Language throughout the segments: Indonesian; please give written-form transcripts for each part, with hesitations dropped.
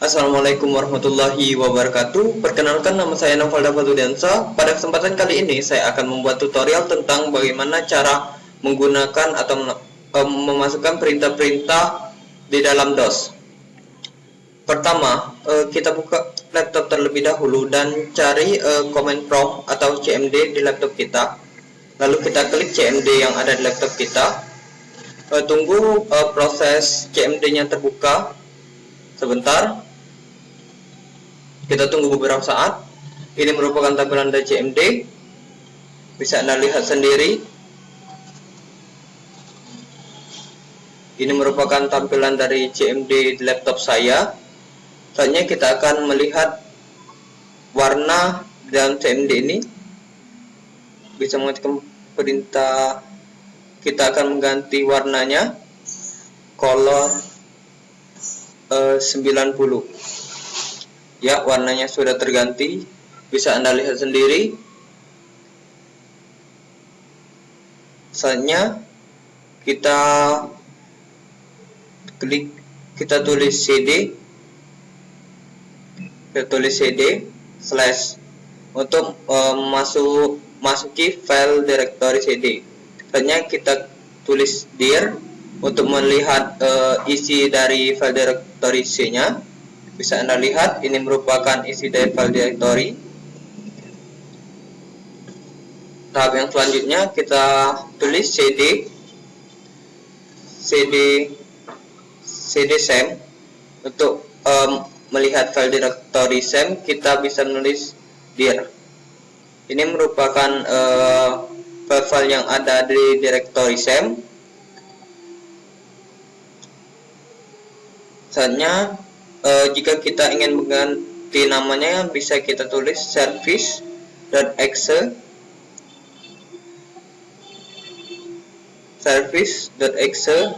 Assalamualaikum warahmatullahi wabarakatuh. Perkenalkan, nama saya Naufal Dafatudiansa. Pada kesempatan kali ini saya akan membuat tutorial tentang bagaimana cara menggunakan atau memasukkan perintah-perintah di dalam DOS. Pertama, kita buka laptop terlebih dahulu dan cari command prompt atau CMD di laptop kita. Lalu kita klik CMD yang ada di laptop kita. Tunggu proses CMD-nya terbuka sebentar. Kita tunggu beberapa saat. Ini merupakan tampilan dari CMD. Bisa Anda lihat sendiri. Ini merupakan tampilan dari CMD di laptop saya. Selanjutnya kita akan melihat warna dalam CMD ini. Bisa mengetikkan perintah. Kita akan mengganti warnanya color 90. Ya, warnanya sudah terganti. Bisa Anda lihat sendiri. Selanjutnya kita klik, kita tulis cd, slash untuk masuki file directory cd. Selanjutnya kita tulis dir untuk melihat isi dari file directory C-nya. Bisa Anda lihat, ini merupakan isi dari file directory. Tahap yang selanjutnya kita tulis cd sem. Untuk melihat file directory sem, kita bisa menulis dir. Ini merupakan file yang ada di directory sem. Selanjutnya jika kita ingin mengganti namanya, bisa kita tulis service.exe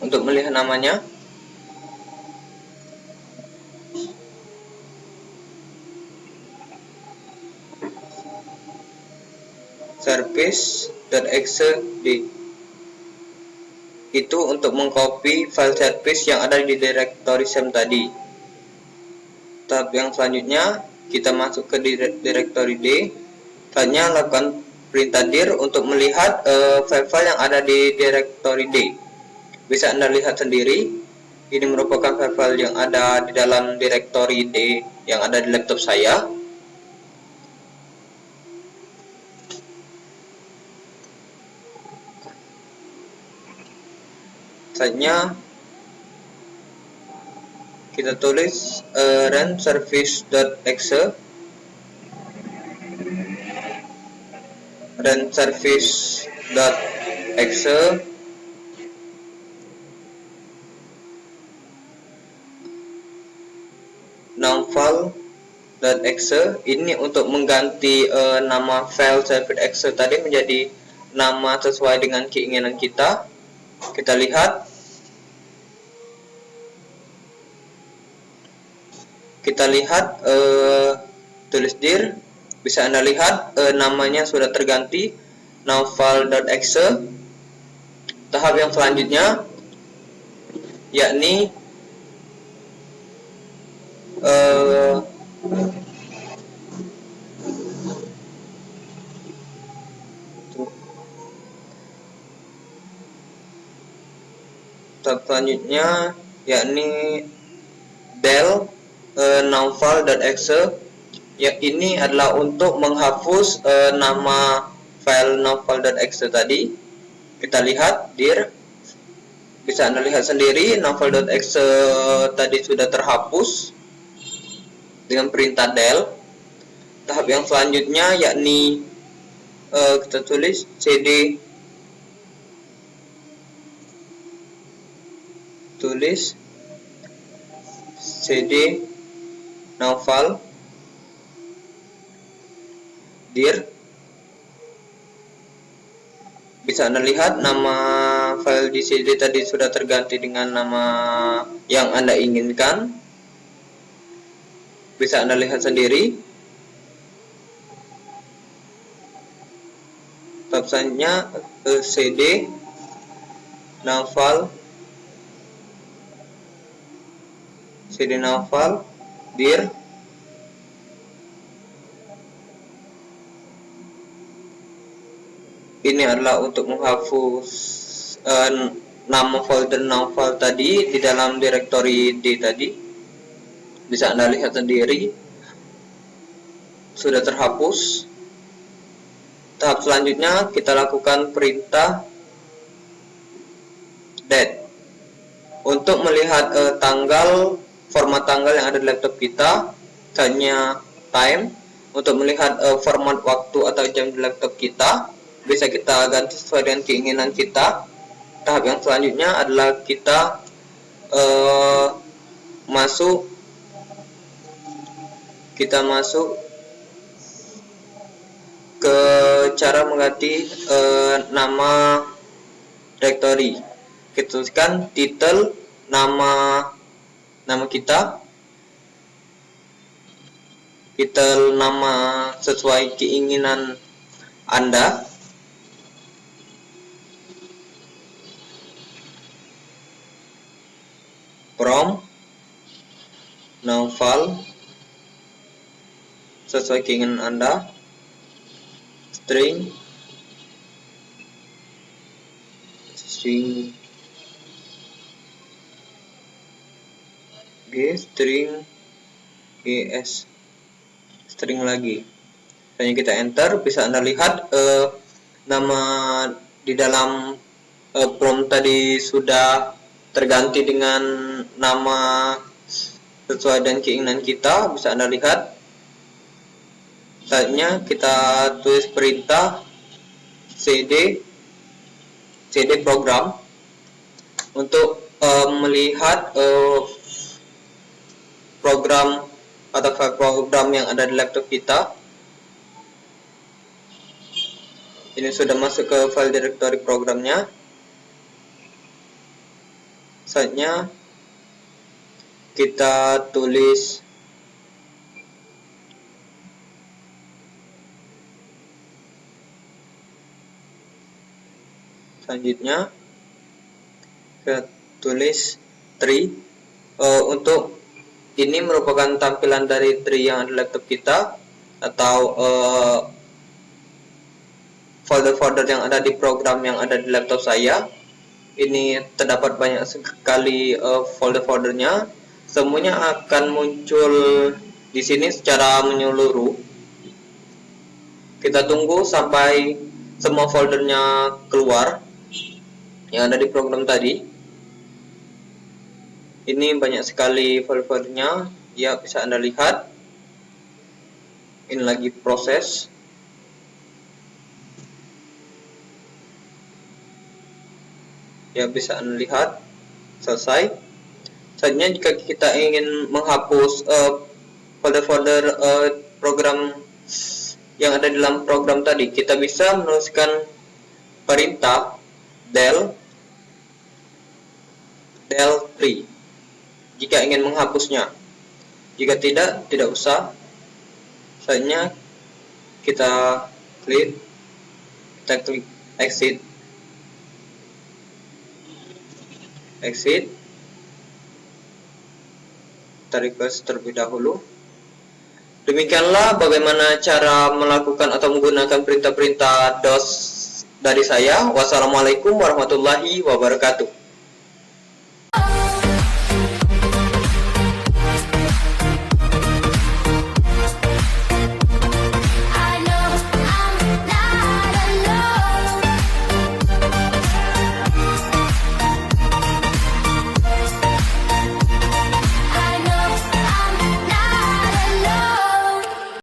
untuk melihat namanya. Service.exe itu untuk mengcopy file service yang ada di directory sem tadi. Tahap yang selanjutnya kita masuk ke directory D. Selanjutnya lakukan perintah dir untuk melihat file-file yang ada di directory D. Bisa Anda lihat sendiri, ini merupakan file-file yang ada di dalam directory D yang ada di laptop saya. Selanjutnya kita tulis run service.exe naufal.exe. Ini untuk mengganti nama file service.exe tadi menjadi nama sesuai dengan keinginan kita. Kita lihat, tulis dir. Bisa Anda lihat namanya sudah terganti naufal.exe. Tahap yang selanjutnya yakni del naufal.exe. Ya, ini adalah untuk menghapus nama file naufal.exe tadi. Kita lihat dir. Bisa Anda lihat sendiri, naufal.exe tadi sudah terhapus dengan perintah del. Tahap yang selanjutnya yakni kita tulis cd naufal dir. Bisa Anda lihat nama file di CD tadi sudah terganti dengan nama yang Anda inginkan. Bisa Anda lihat sendiri. Tahap selanjutnya cd naufal cd naval dir. Ini adalah untuk menghapus nama folder naval tadi di dalam direktori D tadi. Bisa Anda lihat sendiri sudah terhapus. Tahap selanjutnya kita lakukan perintah date untuk melihat format tanggal yang ada di laptop kita. Hanya time untuk melihat format waktu atau jam di laptop kita. Bisa kita ganti sesuai dengan keinginan kita. Tahap yang selanjutnya adalah kita masuk ke cara mengganti nama directory. Kita tuliskan title nama kita, title nama sesuai keinginan Anda. From naval sesuai keinginan Anda. String string lagi. Hanya kita enter, bisa Anda lihat nama di dalam prompt tadi sudah terganti dengan nama sesuai dengan keinginan kita. Bisa Anda lihat. Saatnya kita tulis perintah cd program untuk melihat program atau file program yang ada di laptop kita. Ini sudah masuk ke file directory programnya. Saatnya kita tulis selanjutnya kita tulis tree. Untuk ini merupakan tampilan dari tree yang ada di laptop kita atau folder-folder yang ada di program yang ada di laptop saya. Ini terdapat banyak sekali folder-foldernya. Semuanya akan muncul di sini secara menyeluruh. Kita tunggu sampai semua foldernya keluar yang ada di program tadi. Ini banyak sekali folder-foldernya. Ya, bisa Anda lihat. Ini lagi proses. Ya, bisa Anda lihat selesai. Selanjutnya jika kita ingin menghapus folder-folder program yang ada dalam program tadi, kita bisa menuliskan perintah del tree jika ingin menghapusnya. Jika tidak usah. Selanjutnya kita klik exit. Kita request terlebih dahulu. Demikianlah bagaimana cara melakukan atau menggunakan perintah-perintah DOS dari saya. Wassalamualaikum warahmatullahi wabarakatuh.